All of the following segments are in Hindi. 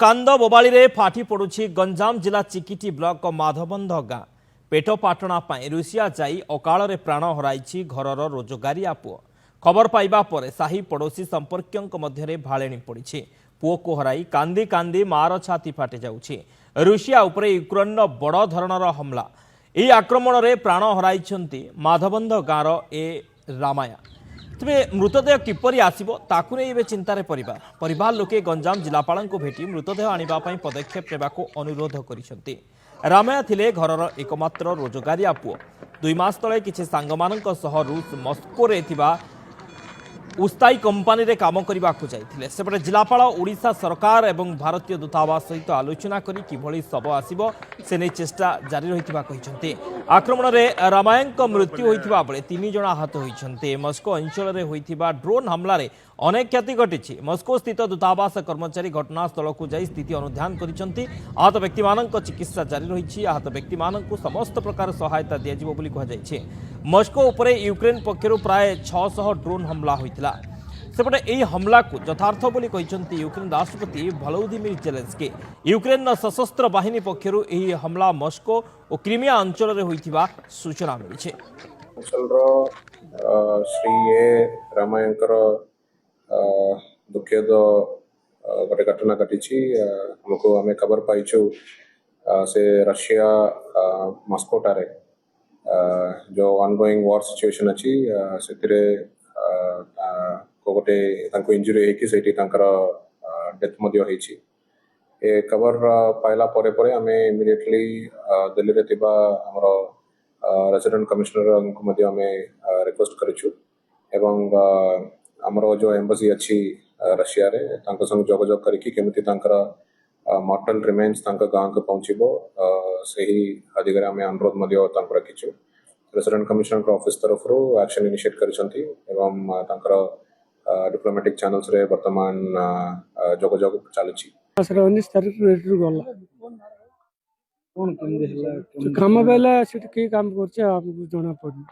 कांद बोबाड़ी रे फाटी पड़ुछि गंजाम जिला चिकिटी ब्लॉक माधवबंध गाँ पेट पाटणा रुषिया जाई अकाल प्राण हराई घरर रोजगारिया पुओ खबर पाइबा पर साही पड़ोशी संपर्क मध्य भाड़ेणी पड़ी पुओ को हराई कांदी कांदी मार छाती फाटी जाउछि रुषिया उपरे यूक्रेन बड़ धरणर हमला यह आक्रमण में प्राण हराई माधवबंध गाँवर ए रामाया तेरे मृतदेह किपरि आसिबो ताकु नै चिंतार परिवार लोके गंजाम जिलापाल को भेटी मृतदेह आने पदक्षेप नेबाको अनुरोध करिसेंती। रामाया थिले घरर एकमात्र रोजगारिया पुओ 2 मास तले किछि सांगमानक सह रूस मस्को रे थिबा उस्ताई कंपानी रे काम करने को जाइथिले सेपटे जिलापाल ओडिशा सरकार एवं भारतीय दूतावास सहित आलोचना करी किभଳି शव आसिबो से नै चेष्टा जारी रहिथिबा कहिसंते। आक्रमण में रामायंक मृत्यु होइथिबा बेले 3 जण आहत होइसंते। मस्को अंचल रे होइथिबा ड्रोन हमला रे अनेक क्षति घटिछि। मस्को स्थित दूतावास कर्मचारी घटनास्थल को जाई स्थिति अनुध्यान करिसंती। आहत व्यक्ति मानक चिकित्सा जारी रहिछि। आहत व्यक्ति मानक समस्त प्रकार सहायता दिया जिवो बोली कहा जाइछि। मस्को उपरे यूक्रेन पक्षरु प्राय 600 ड्रोन हमला होइतिला। सेपटे यही हमला को यथार्थ बोली कहते यूक्रेन राष्ट्रपति वोलोदिमिर जेलेंस्की। यूक्रेन सशस्त्र बाहिनी पक्षरु यही हमला मस्को और क्रिमिया अंचल रे होइतिबा सूचना मिली। श्री ए रामायंकर दुखेद गोटे घटना घटी हमको आम खबर पाइछु से रशिया मस्कोटारे जो ऑनगोइंग वॉर सिचुएशन अच्छी से गोटे इंजुरी होकर डेथ ए खबर पाइला परे परे आम इमिडिएटली दिल्ली रे थिबा हमर रेसिडेंट कमिश्नर को मध्य आम रिक्वेस्ट करिछु एवं हमर जो एम्बेसी अच्छी रशिया रे तांको संग जोगाजोग करके केमिति तांकर मॉर्टल रिमेन्स तांका गाँव को पहुँचबो सही अधिकारी आम अनुरोध मध्य तांको रखिछु। रेसिडेंट कमिश्नर ऑफिस तरफ एक्शन इनिशिएट करिसंती एवं तांकर डिप्लोमेटिक चैनल्स रे वर्तमान जोगाजोग चलुछि। 19 तारीख रेटरू गला कोन काम बेला सेठ के काम करছে आपको जणा पड़ी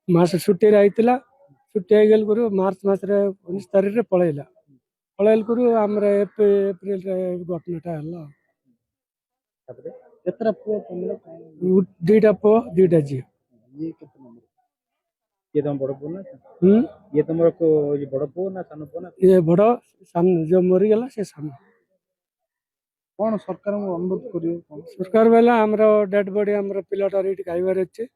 मास छुट्टी रे आइतला छुट्टी आइ गेल करू मार्च मास रे 19 तारीख रे पळैल करू हमरे अप्रैल रे घटनाटा हला तबरे केतरा पो तमरा दुईटा पो दुईटा जी ये केतना नंबर ये तुम बड़ पो ना ये तुमरा को ये बड़ पो ना सान पो ना ये बड़ सान जो मरि गेला से सान कौन सरकार अनुरोध करियो सरकार बेला हमरो डेड बॉडी हमरो पिलाटा रेट खाइबार अछि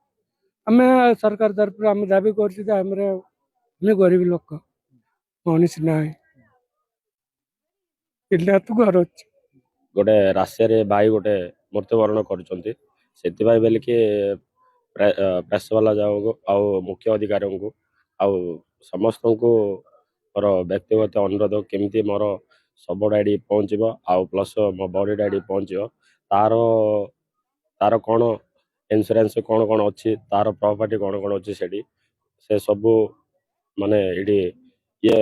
हमें सरकार तरफ हम दाबी करछि जे हमरे हमें गरीब लोक मनीष नाही इल्ला तू घर अछि गोटे राशिया रे भाई गोटे मृत्युवरण करुचंती सेतिबाई बेले कि प्रेस वाला जाओ आउ मुख्य अधिकारी को आउ समस्त को मोर व्यक्तिगत अनुरोध केमिति मोर सब डायरी पहुँचब आउ प्लस मो बॉडी डायरी पहुँचब तार तार कौन इन्शुरेंस कौन कौन अच्छी तार प्रॉपर्टी कौन कौन अच्छी से सब माने ये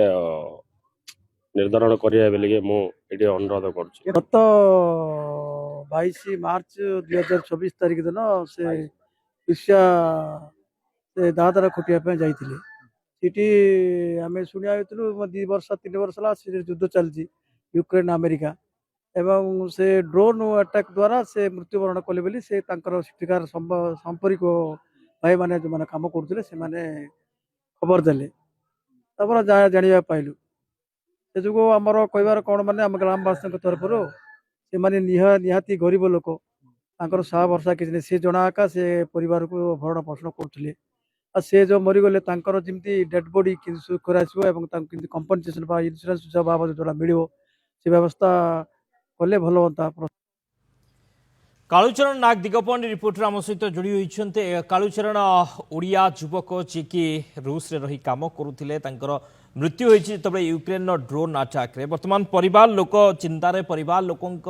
निर्धारण करिए बोलिए मुझे अनुरोध कर गत 22 मार्च 2024 तारीख दिन से ईर्ष्या से दादरा खोटिया पे जाइथिले सिटी हमें सुनिया 2 वर्ष 3 वर्ष ला युद्ध चलती यूक्रेन अमेरिका एवं से ड्रोन अटैक द्वारा से मृत्युवरण कले बोली से तांकर शिक्षिकार संपर्क भाई माने जो माने काम करथिले से माने खबर देले तबर जानिया पाइलु से जो आमर कहबार कौन माने आम ग्रामवासी तरफ से माने निहाती गरीब लोक तांकर सहा वर्षा किसी से जनाका से परिवार को भरण पोषण करथिले आ से जो मरीगले तांकर जिमती डेड बॉडी कराइबो एवं तांको कंपनसेशन बा इंश्योरेंस बाबद जोड़ा मिलिबो से व्यवस्था कले भल होता। कालुचरण नाग दिगपंडी रिपोर्टर आम सहित जोड़ी होइछन्ते। कालुचरण ओडिया युवक जी रूस रे रही काम करुथिले तांकर मृत्यु होइछि तबे यूक्रेन ड्रोन अटैक रे वर्तमान परिवार लोक चिंतार परिवार लोकंक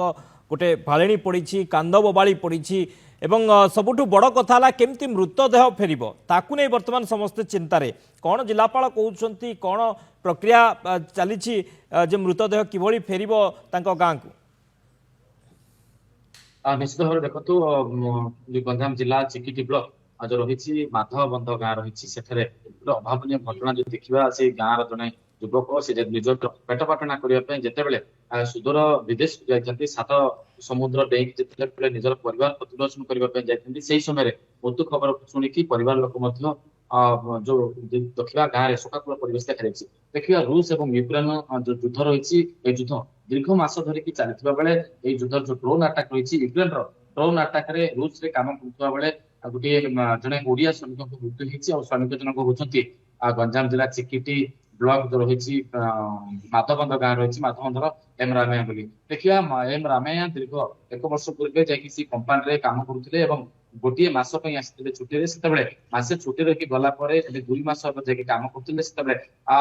गोटे भाळेणी पड़ी कांद बोबाड़ी पड़ी एवं सबुठु बड़ कथा केमती मृतदेह फेरिबो ताकु नै वर्तमान समस्त चिंतार कौन जिलापाल कहउछन्ती कौन प्रक्रिया चलीछि जे मृतदेह किभଳି फेरिबो तांको गाँ को निश्चित भाव देखु गंजाम जिला चिकिटी ब्लॉक जो रही माधवबंध गाँ रही अभावन घटना जो देखा से गाँव जड़े ଯୁବକ ସେ ନିଜ ପେଟ ପାଟଣା କରିବା ପାଇଁ ଯେତେବେଳେ ସୁଦୂର ବିଦେଶକୁ ଯାଇଛନ୍ତି, 7 ସମୁଦ୍ର ଡେଇଁକି ଯେତେବେଳେ ନିଜର ପରିବାର ପ୍ରତିପୋଷଣ କରିବା ପାଇଁ ଯାଇଛନ୍ତି, ସେଇ ସମୟରେ ମୃତ୍ୟୁ ଖବର ଶୁଣିକି ପରିବାର ଲୋକ ମଧ୍ୟ ଯୋଉ ଦେଖିବା ଗାଁରେ ଶୋକାକୁଳ ପରିବେଶ ଦେଖାଯାଇଛି। ଦେଖିବା ରୁଷ ଏବଂ ୟୁକ୍ରେନ ଯୋଉ ଯୁଦ୍ଧ ରହିଛି, এই ଯୁଦ୍ଧ ଦୀର୍ଘ ମାସ ଧରିକି ଚାଲିଥିବା ବେଳେ এই ଯୁଦ୍ଧର ଯୋଉ ଡ୍ରୋନ୍ ଆଟାକ ରହିଛି, ୟୁକ୍ରେନର ଡ୍ରୋନ୍ ଆଟାକରେ ରୁଷରେ କାମ କରୁଥିବା ବେଳେ ଗୋଟିଏ ଜଣେ ଓଡିଆ ଶ୍ରମିକଙ୍କ ମୃତ୍ୟୁ ହେଇଛି। ଆଉ ଶ୍ରମିକ ଜଣକ ହଉଛନ୍ତି ଗଞ୍ଜାମ ଜିଲ୍ଲା ଚିକିଟି ବ୍ଲକ ଯୋଉ ରହିଛି ମାଧବନ୍ଧ ଗାଁ ରହିଛି, ମାଧବନ୍ଧର ଏମ ରାମେୟା ବୋଲି। ଦେଖିବା ଏମ ରାମେୟା ଦୀର୍ଘ 1 ବର୍ଷ ପୂର୍ବେ ଯାଇକି ସେ କମ୍ପାନୀରେ କାମ କରୁଥିଲେ ଏବଂ ଗୋଟିଏ ମାସ ପାଇଁ ଆସିଥିଲେ ଛୁଟିରେ। ସେତେବେଳେ ମାସେ ଛୁଟି ରହିକି ଗଲା ପରେ ଏବେ 2 ମାସ ହେବ ଯାଇକି କାମ କରୁଥିଲେ। ସେତେବେଳେ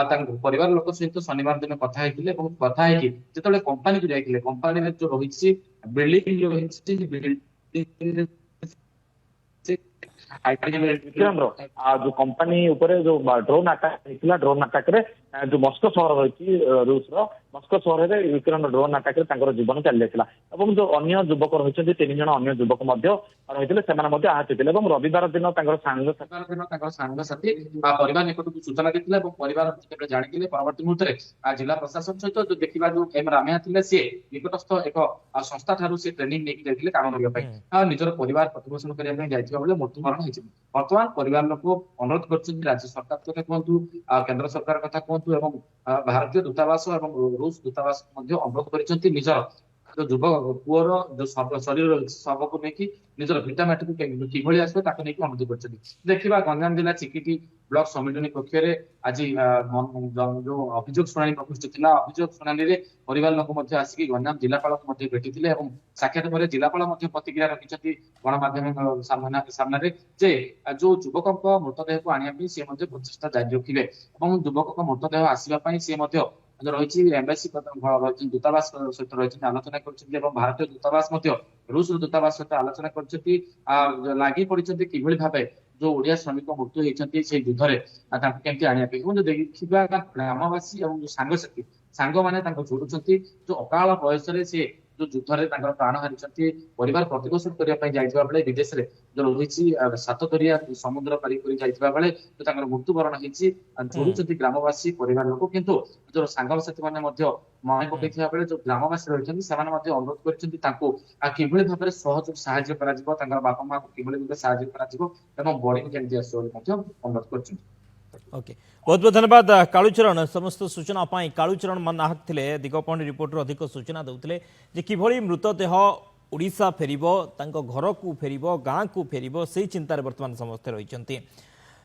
ତାଙ୍କ ପରିବାର ଲୋକ ସହିତ ଶନିବାର ଦିନ କଥା ହେଇଥିଲେ ଏବଂ କଥା ହେଇକି ଯେତେବେଳେ କମ୍ପାନୀକୁ ଯାଇଥିଲେ, କମ୍ପାନୀରେ ଯୋଉ ରହିଛି ବିଲ୍ଡିଂ ଯୋଉ ରହିଛି, ଯୋଉ କମ୍ପାନୀ ଉପରେ ଯୋଉ ଡ୍ରୋନ୍ ଆଟାକ ହେଇଥିଲା, ଡ୍ରୋନ୍ ଆଟାକରେ ଯୋଉ ମସ୍କୋ ସହର ରହିଛି ରୁଷର, ମସ୍କୋ ସହରରେ ୟୁକ୍ରେନ ଡ୍ରୋନ୍ ଆଟାକରେ ତାଙ୍କର ଜୀବନ ଚାଲି ଯାଇଥିଲା। ଏବଂ ଯୋଉ ଅନ୍ୟ ଯୁବକ ରହିଛନ୍ତି 3 ଜଣ ଅନ୍ୟ ଯୁବକ ମଧ୍ୟ ରହିଥିଲେ, ସେମାନେ ମଧ୍ୟ ଆହତ ହେଇଥିଲେ। ଏବଂ ରବିବାର ଦିନ ତାଙ୍କର ସାଙ୍ଗସାଥୀ ବା ପରିବାର ନିକଟକୁ ସୂଚନା ଦେଇଥିଲେ ଏବଂ ପରିବାର ଯେତେବେଳେ ଜାଣିଥିଲେ, ପରବର୍ତ୍ତୀ ମୁହୂର୍ତ୍ତରେ ଜିଲ୍ଲା ପ୍ରଶାସନ ସହିତ ଯୋଉ ଦେଖିବା ଯୋଉ ଏମ ରାମେୟା ଥିଲେ, ସିଏ ନିକଟସ୍ଥ ଏକ ସଂସ୍ଥା ଠାରୁ ସେ ଟ୍ରେନିଂ ନେଇକି ଯାଇଥିଲେ କାମ କରିବା ପାଇଁ, ନିଜର ପରିବାର ପ୍ରତିପୋଷଣ କରିବା ପାଇଁ ଯାଇଥିବା ବେଳେ ମୃତ୍ୟୁବରଣ ହେଇଛି। ବର୍ତ୍ତମାନ ପରିବାର ଲୋକ ଅନୁରୋଧ କରୁଛନ୍ତି ରାଜ୍ୟ ସରକାର କଥା କୁହନ୍ତୁ, କେନ୍ଦ୍ର ସରକାର କଥା କୁହନ୍ତୁ ଏବଂ ଭାରତୀୟ ଦୂତାବାସ ଏବଂ ରୁଷ ଦୂତାବାସ ମଧ୍ୟ ଅନୁରୋଧ କରିଛନ୍ତି ନିଜର ଯୋଉ ଯୁବ ପୁଅର ଯୋଉ ଶରୀର ରହିଛି ଶବକୁ ନେଇକି ନିଜର ଭିଟାମାଟିକୁ କିଭଳି ଆସିବ ତାକୁ ନେଇକି ଅନୁରୋଧ କରିଛନ୍ତି। ଦେଖିବା ଗଞ୍ଜାମ ଜିଲ୍ଲା ଚିକିଟି ବ୍ଲକ ସମ୍ମିଳନୀ କକ୍ଷରେ ଆଜି ଯୋଉ ଅଭିଯୋଗ ଶୁଣାଣି ପ୍ରକୃଷ୍ଟ ଥିଲା, ଅଭିଯୋଗ ଶୁଣାଣିରେ ପରିବାର ଲୋକ ମଧ୍ୟ ଆସିକି ଗଞ୍ଜାମ ଜିଲ୍ଲାପାଳକୁ ମଧ୍ୟ ଭେଟିଥିଲେ ଏବଂ ସାକ୍ଷାତ ପରେ ଜିଲ୍ଲାପାଳ ମଧ୍ୟ ପ୍ରତିକ୍ରିୟା ରଖିଛନ୍ତି ଗଣମାଧ୍ୟମ ସାମ୍ନାରେ ଯେ ଯୋଉ ଯୁବକଙ୍କ ମୃତଦେହକୁ ଆଣିବା ପାଇଁ ସେ ମଧ୍ୟ ପ୍ରଚେଷ୍ଟା ଜାରି ରଖିବେ ଏବଂ ଯୁବକଙ୍କ ମୃତଦେହ ଆସିବା ପାଇଁ ସେ ମଧ୍ୟ ରହିଛି ଏମ୍ବାସି ଦୂତାବାସ ସହିତ ରହିଛନ୍ତି ଆଲୋଚନା କରିଛନ୍ତି ଏବଂ ଭାରତୀୟ ଦୂତାବାସ ମଧ୍ୟ ରୁଷ ଦୂତାବାସ ସହିତ ଆଲୋଚନା କରିଛନ୍ତି। ଲାଗି ପଡିଛନ୍ତି କିଭଳି ଭାବେ ଯୋଉ ଓଡିଆ ଶ୍ରମିକ ମୃତ୍ୟୁ ହେଇଛନ୍ତି ସେଇ ଯୁଦ୍ଧରେ ତାଙ୍କୁ କେମିତି ଆଣିବା ପାଇଁ। ଏବଂ ଦେଖିବା ଗ୍ରାମବାସୀ ଏବଂ ଯୋଉ ସାଙ୍ଗମାନେ ତାଙ୍କୁ ଯୋଡୁଛନ୍ତି, ଯୋଉ ଅକାଳ ବୟସରେ ସେ ଯୋଉ ଯୁଦ୍ଧରେ ତାଙ୍କର ପ୍ରାଣ ହାରିଛନ୍ତି, ପରିବାର ପ୍ରତିପୋଷଣ କରିବା ପାଇଁ ଯାଇଥିବା ବେଳେ ବିଦେଶରେ ଯୋଉ ରହିଛି 7 ଦରିଆ ସମୁଦ୍ର ପାରି କରି ଯାଇଥିବା ବେଳେ ଯୋଉ ତାଙ୍କର ମୃତ୍ୟୁବରଣ ହେଇଛି, ଯୋଡୁଛନ୍ତି ଗ୍ରାମବାସୀ ପରିବାର ଲୋକ। କିନ୍ତୁ ଯୋଉ ସାଙ୍ଗସାଥୀ ମାନେ ମଧ୍ୟ ମନେ ପକେଇଥିବା ବେଳେ ଯୋଉ ଗ୍ରାମବାସୀ ରହିଛନ୍ତି ସେମାନେ ମଧ୍ୟ ଅନୁରୋଧ କରିଛନ୍ତି ତାଙ୍କୁ କିଭଳି ଭାବରେ ସହଯୋଗ ସାହାଯ୍ୟ କରାଯିବ, ତାଙ୍କର ବାପା ମାଙ୍କୁ କିଭଳି ଭାବରେ ସାହାଯ୍ୟ କରାଯିବ ଏବଂ ବଢିକି କେମିତି ଆସିବ ବୋଲି ମଧ୍ୟ ଅନୁରୋଧ କରିଛନ୍ତି। ओके, बहुत बहुत धन्यवाद कालूचरण। समस्त सूचना पाई कालूचरण नाहक थे दिगपहंडी रिपोर्टर अधिक सूचना देते जे किभली मृतदेह ओडिशा फेरिबो, तांको घर को फेरिबो, गाँ को फेरिबो, से चिंतार वर्तमान समस्ते रही।